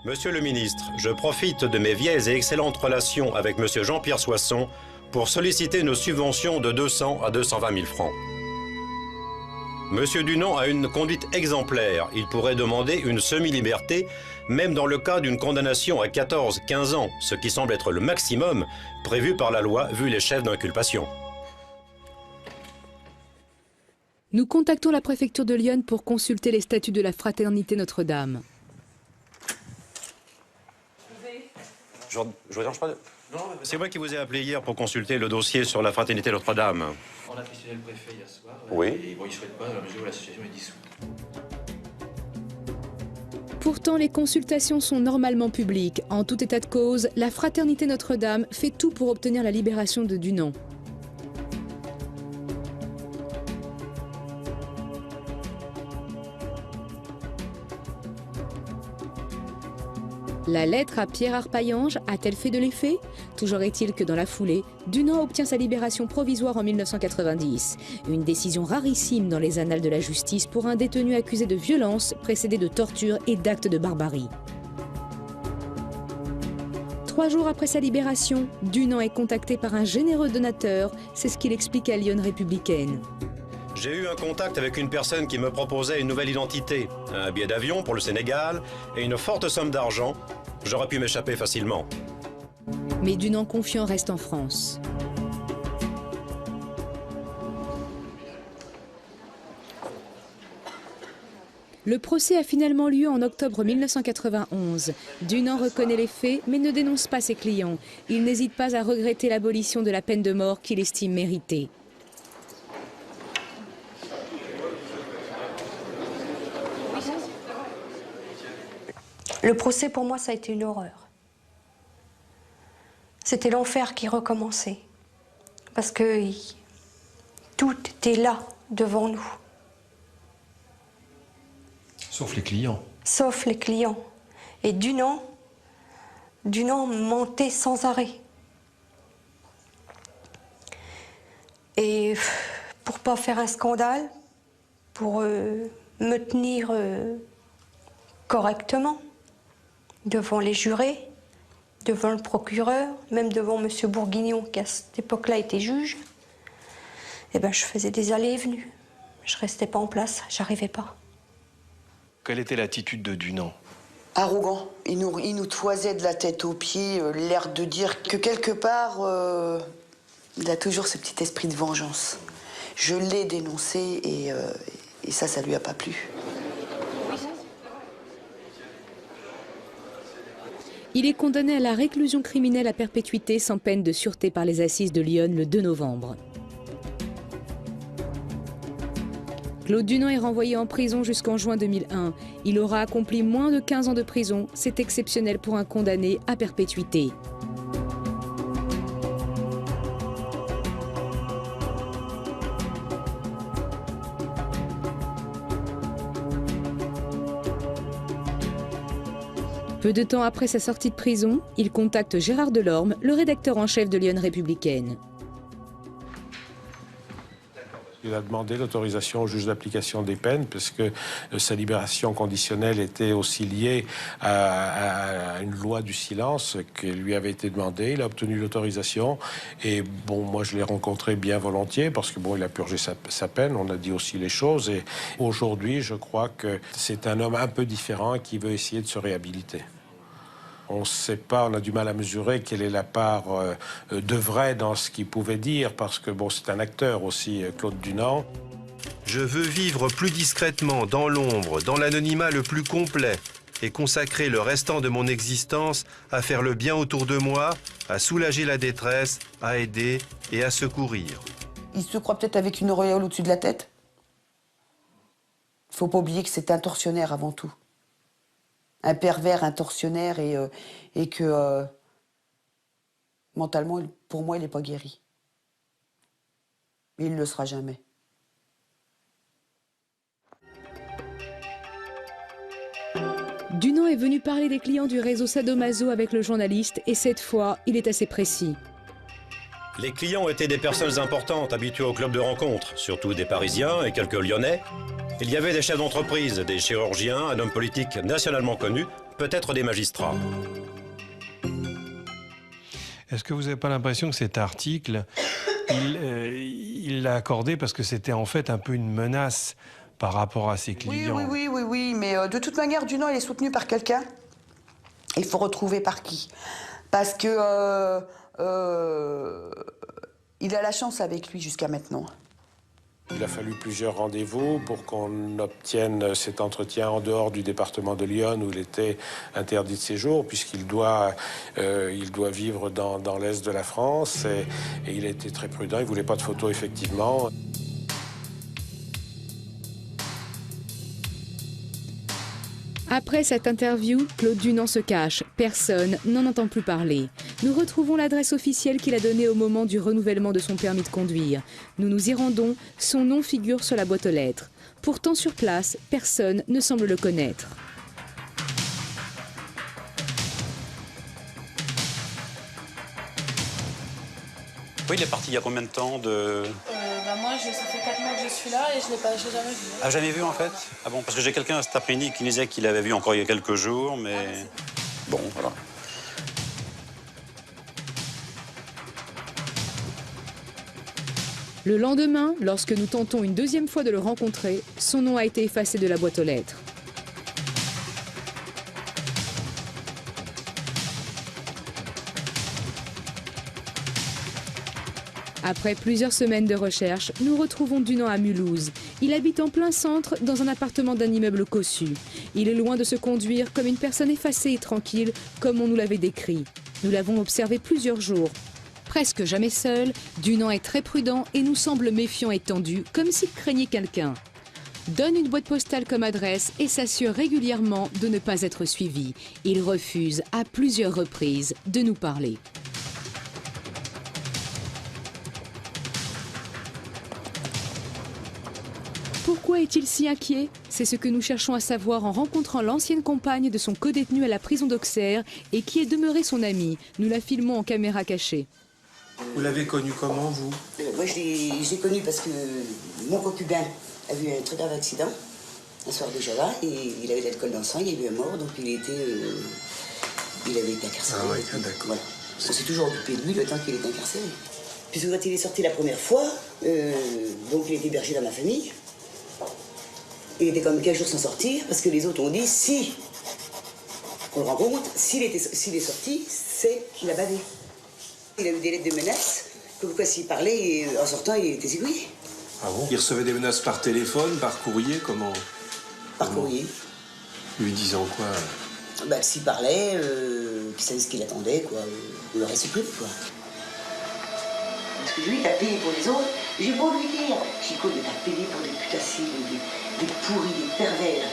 Monsieur le ministre, je profite de mes vieilles et excellentes relations avec Monsieur Jean-Pierre Soisson pour solliciter une subvention de 200 à 220 000 francs. Monsieur Dunant a une conduite exemplaire. Il pourrait demander une semi-liberté, même dans le cas d'une condamnation à 14-15 ans, ce qui semble être le maximum prévu par la loi vu les chefs d'inculpation. Nous contactons la préfecture de Lyon pour consulter les statuts de la Fraternité Notre-Dame. Je vous dérange pas de... C'est moi qui vous ai appelé hier pour consulter le dossier sur la Fraternité Notre-Dame. On a questionné le préfet hier soir. Oui. Et bon, il ne souhaite pas dans la mesure où l'association est dissoute. Pourtant, les consultations sont normalement publiques. En tout état de cause, la Fraternité Notre-Dame fait tout pour obtenir la libération de Dunant. La lettre à Pierre Arpaillange a-t-elle fait de l'effet? Toujours est-il que dans la foulée, Dunant obtient sa libération provisoire en 1990. Une décision rarissime dans les annales de la justice pour un détenu accusé de violence, précédé de torture et d'actes de barbarie. 3 jours après sa libération, Dunant est contacté par un généreux donateur, c'est ce qu'il explique à Lyon Républicaine. J'ai eu un contact avec une personne qui me proposait une nouvelle identité, un billet d'avion pour le Sénégal et une forte somme d'argent. J'aurais pu m'échapper facilement. Mais Dunant confiant reste en France. Le procès a finalement lieu en octobre 1991. Dunant reconnaît les faits, mais ne dénonce pas ses clients. Il n'hésite pas à regretter l'abolition de la peine de mort qu'il estime méritée. Le procès, pour moi, ça a été une horreur. C'était l'enfer qui recommençait. Parce que tout était là, devant nous. Sauf les clients. Sauf les clients. Et Dunant mentait sans arrêt. Et pour pas faire un scandale, pour me tenir correctement, devant les jurés, devant le procureur, même devant M. Bourguignon, qui à cette époque-là était juge, eh ben, je faisais des allées et venues. Je restais pas en place, j'arrivais pas. Quelle était l'attitude de Dunant? Arrogant. Il nous toisait de la tête aux pieds, l'air de dire que quelque part, il a toujours ce petit esprit de vengeance. Je l'ai dénoncé et ça lui a pas plu. Il est condamné à la réclusion criminelle à perpétuité sans peine de sûreté par les assises de Lyon le 2 novembre. Claude Dunant est renvoyé en prison jusqu'en juin 2001. Il aura accompli moins de 15 ans de prison. C'est exceptionnel pour un condamné à perpétuité. Peu de temps après sa sortie de prison, il contacte Gérard Delorme, le rédacteur en chef de Lyon Républicaine. Il a demandé l'autorisation au juge d'application des peines parce que sa libération conditionnelle était aussi liée à une loi du silence qui lui avait été demandée. Il a obtenu l'autorisation et bon, moi je l'ai rencontré bien volontiers parce que bon, il a purgé sa peine. On a dit aussi les choses et aujourd'hui, je crois que c'est un homme un peu différent et qui veut essayer de se réhabiliter. On ne sait pas, on a du mal à mesurer quelle est la part de vrai dans ce qu'il pouvait dire, parce que bon, c'est un acteur aussi, Claude Dunant. Je veux vivre plus discrètement, dans l'ombre, dans l'anonymat le plus complet, et consacrer le restant de mon existence à faire le bien autour de moi, à soulager la détresse, à aider et à secourir. Il se croit peut-être avec une auréole au-dessus de la tête. Il ne faut pas oublier que c'est un tortionnaire avant tout. Un pervers, un tortionnaire et que mentalement, pour moi, il n'est pas guéri. Mais il ne le sera jamais. Dunant est venu parler des clients du réseau Sadomaso avec le journaliste et cette fois, il est assez précis. Les clients étaient des personnes importantes, habituées au club de rencontres, surtout des Parisiens et quelques Lyonnais. Il y avait des chefs d'entreprise, des chirurgiens, un homme politique nationalement connu, peut-être des magistrats. Est-ce que vous n'avez pas l'impression que cet article, il l'a accordé parce que c'était en fait un peu une menace par rapport à ses clients? Oui, mais de toute manière, Dunant, il est soutenu par quelqu'un. Il faut retrouver par qui. Parce que il a la chance avec lui jusqu'à maintenant. Il a fallu plusieurs rendez-vous pour qu'on obtienne cet entretien en dehors du département de Lyon où il était interdit de séjour puisqu'il doit vivre dans l'est de la France et il a été très prudent, il ne voulait pas de photos effectivement. Après cette interview, Claude Dunant se cache. Personne n'en entend plus parler. Nous retrouvons l'adresse officielle qu'il a donnée au moment du renouvellement de son permis de conduire. Nous nous y rendons, son nom figure sur la boîte aux lettres. Pourtant, sur place, personne ne semble le connaître. Oui, il est parti il y a combien de temps de... Moi, ça fait 4 mois que je suis là et je l'ai jamais vu. Ah, jamais vu en fait? Ah bon, parce que j'ai quelqu'un cet après-midi qui me disait qu'il l'avait vu encore il y a quelques jours, mais... Bon, voilà. Le lendemain, lorsque nous tentons une deuxième fois de le rencontrer, son nom a été effacé de la boîte aux lettres. Après plusieurs semaines de recherche, nous retrouvons Dunant à Mulhouse. Il habite en plein centre, dans un appartement d'un immeuble cossu. Il est loin de se conduire comme une personne effacée et tranquille, comme on nous l'avait décrit. Nous l'avons observé plusieurs jours. Presque jamais seul, Dunant est très prudent et nous semble méfiant et tendu, comme s'il craignait quelqu'un. Donne une boîte postale comme adresse et s'assure régulièrement de ne pas être suivi. Il refuse à plusieurs reprises de nous parler. Pourquoi est-il si inquiet? C'est ce que nous cherchons à savoir en rencontrant l'ancienne compagne de son codétenu à la prison d'Auxerre et qui est demeurée son amie. Nous la filmons en caméra cachée. Vous l'avez connu comment, vous? Moi, je l'ai connu parce que mon concubin a eu un très grave accident, un soir de Java, et il avait de l'alcool dans le sang, il y a eu un mort, donc il avait été incarcéré. Ah ouais, d'accord. Voilà. On s'est toujours occupé de lui le temps qu'il était incarcéré. Puisque quand il est sorti la première fois, donc il était hébergé dans ma famille. Il était comme 15 jours sans sortir, parce que les autres ont dit, si on le rencontre, s'il est sorti, c'est qu'il a bavé. Il a eu des lettres de menaces, que quoi s'il parlait, et en sortant, il était ébloui. Ah bon? Il recevait des menaces par téléphone, par courrier, comment? Par courrier. Lui disant quoi? Bah, s'il parlait, qu'il savait ce qu'il attendait, quoi. On l'aurait su plus, quoi. Parce que lui, il a payé pour les autres. J'ai beau lui dire, Chico, de t'as payé pour des putassiers, des pourris, des pervers.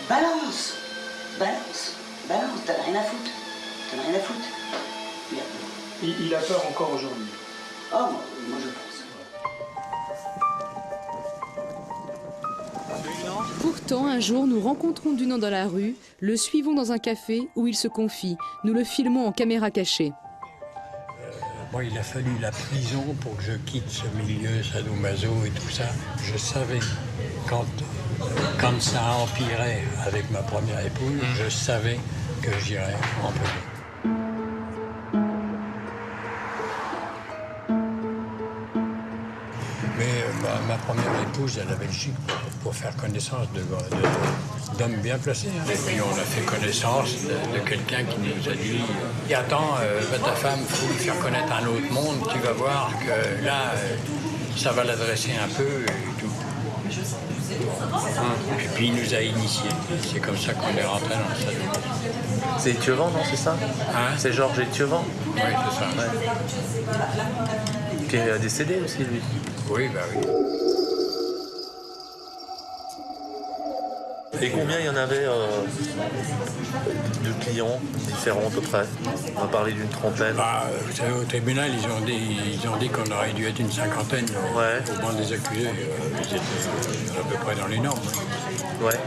Balance, t'en as rien à foutre. Il a peur encore aujourd'hui? Oh, moi je pense. Pourtant, un jour, nous rencontrons Dunant dans la rue, le suivons dans un café où il se confie. Nous le filmons en caméra cachée. Moi, il a fallu la prison pour que je quitte ce milieu sadomaso et tout ça. Je savais, quand ça empirait avec ma première épouse, je savais que j'irais en prison. Mais ma première épouse, elle avait le chic pour faire connaissance d'hommes bien placés. Hein. Et puis on a fait connaissance de quelqu'un qui nous a dit « Attends, ta femme, il faut lui faire connaître un autre monde, tu vas voir que là, ça va l'adresser un peu et tout. » Et puis il nous a initiés. C'est comme ça qu'on est rentré dans le salon. C'est Étievant, non, c'est ça? Hein? C'est Georges Étievant? Oui, c'est ça. Ouais. Qui est décédé aussi, lui. Oui, bah oui. Et combien il y en avait de clients différents à peu près? On va parler d'une trentaine. Bah, vous savez, au tribunal, ils ont dit qu'on aurait dû être une cinquantaine au banc des accusés. Ils étaient à peu près dans les normes. Ouais.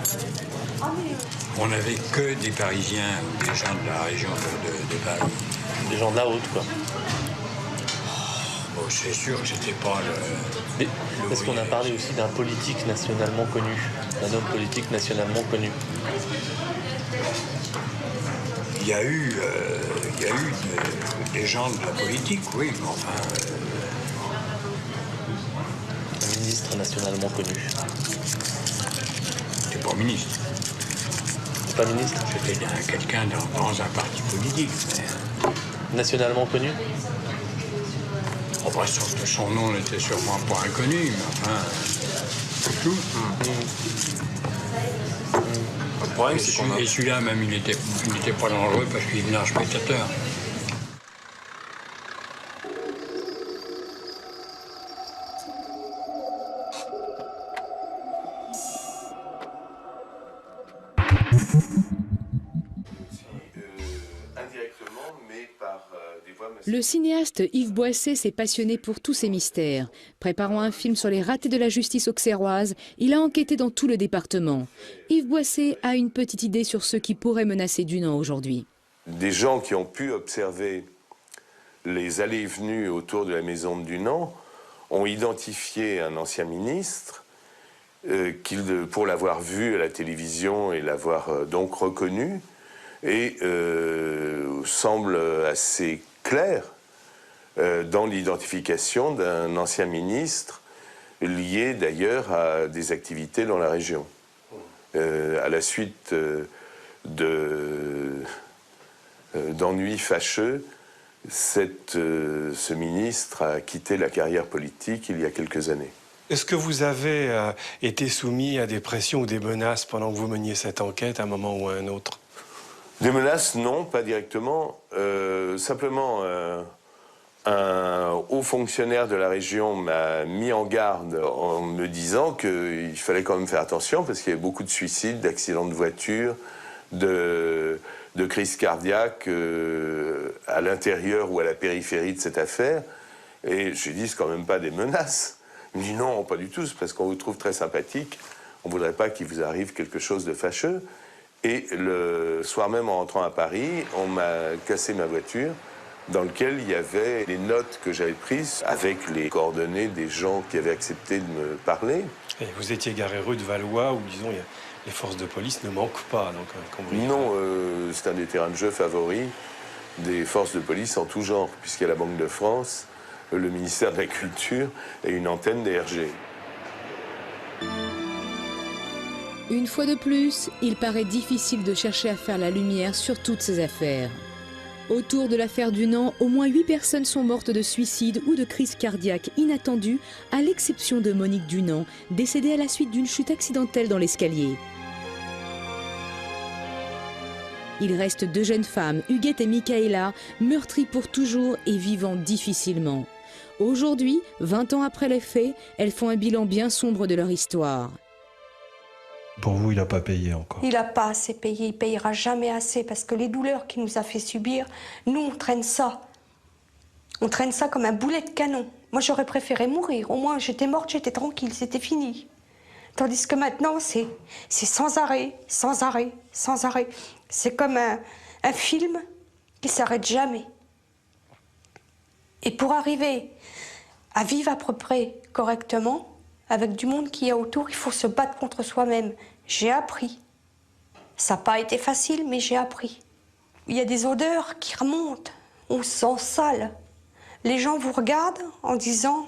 On n'avait que des Parisiens ou des gens de la région de Paris. Des gens de la haute, quoi. Bon, c'est sûr que c'était pas le... Est-ce qu'on a parlé aussi d'un politique nationalement connu? D'un homme politique nationalement connu? Il y a eu des gens de la politique, oui, mais enfin... Un ministre nationalement connu. C'est pas ministre. C'est pas ministre? C'était quelqu'un dans un parti politique. Mais... Nationalement connu? Enfin, son nom n'était sûrement pas inconnu, mais enfin, c'est tout. Le problème, c'est qu'on a... Et celui-là, même, il n'était pas dangereux parce qu'il venait en spectateur. Le cinéaste Yves Boisset s'est passionné pour tous ces mystères. Préparant un film sur les ratés de la justice auxerroise, il a enquêté dans tout le département. Yves Boisset a une petite idée sur ceux qui pourraient menacer Dunant aujourd'hui. Des gens qui ont pu observer les allées et venues autour de la maison de Dunant ont identifié un ancien ministre pour l'avoir vu à la télévision et l'avoir donc reconnu, et semble assez clair dans l'identification d'un ancien ministre lié d'ailleurs à des activités dans la région. À la suite d'ennuis fâcheux, ce ministre a quitté la carrière politique il y a quelques années. Est-ce que vous avez été soumis à des pressions ou des menaces pendant que vous meniez cette enquête à un moment ou à un autre? Des menaces, non, pas directement. Simplement, un haut fonctionnaire de la région m'a mis en garde en me disant qu'il fallait quand même faire attention parce qu'il y avait beaucoup de suicides, d'accidents de voiture, de crises cardiaques à l'intérieur ou à la périphérie de cette affaire. Et je lui ai dit, c'est quand même pas des menaces. Il me dit non, pas du tout, c'est parce qu'on vous trouve très sympathique. On ne voudrait pas qu'il vous arrive quelque chose de fâcheux. Et le soir même, en rentrant à Paris, on m'a cassé ma voiture dans laquelle il y avait les notes que j'avais prises avec les coordonnées des gens qui avaient accepté de me parler. Et vous étiez garé rue de Valois, où, disons, les forces de police ne manquent pas. Donc, non, c'est un des terrains de jeu favoris des forces de police en tout genre, puisqu'il y a la Banque de France, le ministère de la Culture et une antenne DRG. Une fois de plus, il paraît difficile de chercher à faire la lumière sur toutes ces affaires. Autour de l'affaire Dunant, au moins 8 personnes sont mortes de suicide ou de crise cardiaque inattendue, à l'exception de Monique Dunant, décédée à la suite d'une chute accidentelle dans l'escalier. Il reste 2 jeunes femmes, Huguette et Michaela, meurtries pour toujours et vivant difficilement. Aujourd'hui, 20 ans après les faits, elles font un bilan bien sombre de leur histoire. Pour vous, il n'a pas payé encore? Il n'a pas assez payé, il ne payera jamais assez parce que les douleurs qu'il nous a fait subir, nous on traîne ça. On traîne ça comme un boulet de canon. Moi j'aurais préféré mourir, au moins j'étais morte, j'étais tranquille, c'était fini. Tandis que maintenant c'est sans arrêt, sans arrêt, sans arrêt. C'est comme un film qui ne s'arrête jamais. Et pour arriver à vivre à peu près correctement, avec du monde qui est autour, il faut se battre contre soi-même. J'ai appris. Ça n'a pas été facile, mais j'ai appris. Il y a des odeurs qui remontent. On se sent sale. Les gens vous regardent en disant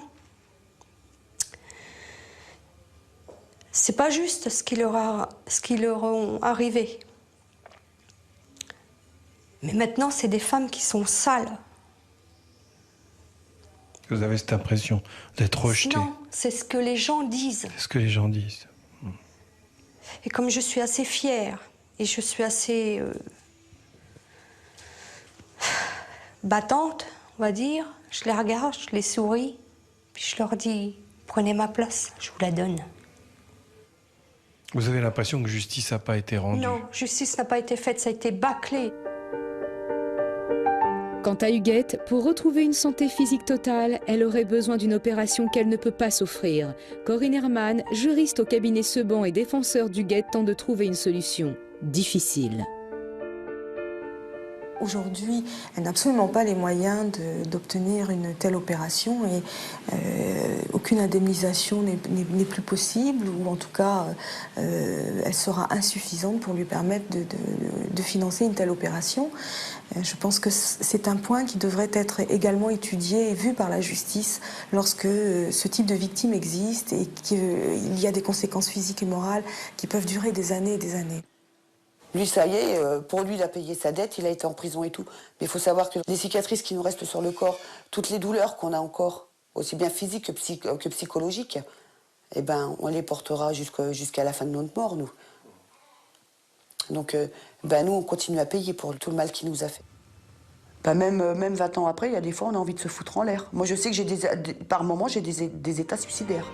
« C'est pas juste ce qui leur est arrivé. » Mais maintenant, c'est des femmes qui sont sales. Vous avez cette impression d'être rejeté? Non, c'est ce que les gens disent. C'est ce que les gens disent. Et comme je suis assez fière, et je suis assez battante, on va dire, je les regarde, je les souris, puis je leur dis, prenez ma place, je vous la donne. Vous avez l'impression que justice n'a pas été rendue? Non, justice n'a pas été faite, ça a été bâclé. Quant à Huguette, pour retrouver une santé physique totale, elle aurait besoin d'une opération qu'elle ne peut pas s'offrir. Corinne Herman, juriste au cabinet Seban et défenseur d'Huguette, tente de trouver une solution. Difficile. Aujourd'hui, elle n'a absolument pas les moyens d'obtenir une telle opération et aucune indemnisation n'est plus possible, ou en tout cas, elle sera insuffisante pour lui permettre de financer une telle opération. Je pense que c'est un point qui devrait être également étudié et vu par la justice lorsque ce type de victime existe et qu'il y a des conséquences physiques et morales qui peuvent durer des années et des années. Lui, ça y est, pour lui, il a payé sa dette, il a été en prison et tout. Mais il faut savoir que les cicatrices qui nous restent sur le corps, toutes les douleurs qu'on a encore, aussi bien physiques que psychologiques, eh ben, on les portera jusqu'à la fin de notre mort, nous. Donc, nous, on continue à payer pour tout le mal qu'il nous a fait. Même 20 ans après, il y a des fois, on a envie de se foutre en l'air. Moi, je sais que par moments, j'ai des états suicidaires.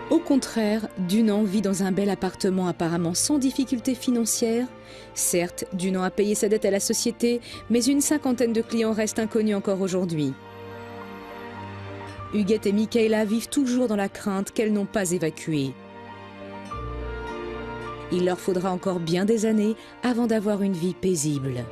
Au contraire, Dunant vit dans un bel appartement apparemment sans difficulté financière. Certes, Dunant a payé sa dette à la société, mais une 50aine de clients restent inconnus encore aujourd'hui. Huguette et Michaela vivent toujours dans la crainte qu'elles n'ont pas évacuée. Il leur faudra encore bien des années avant d'avoir une vie paisible.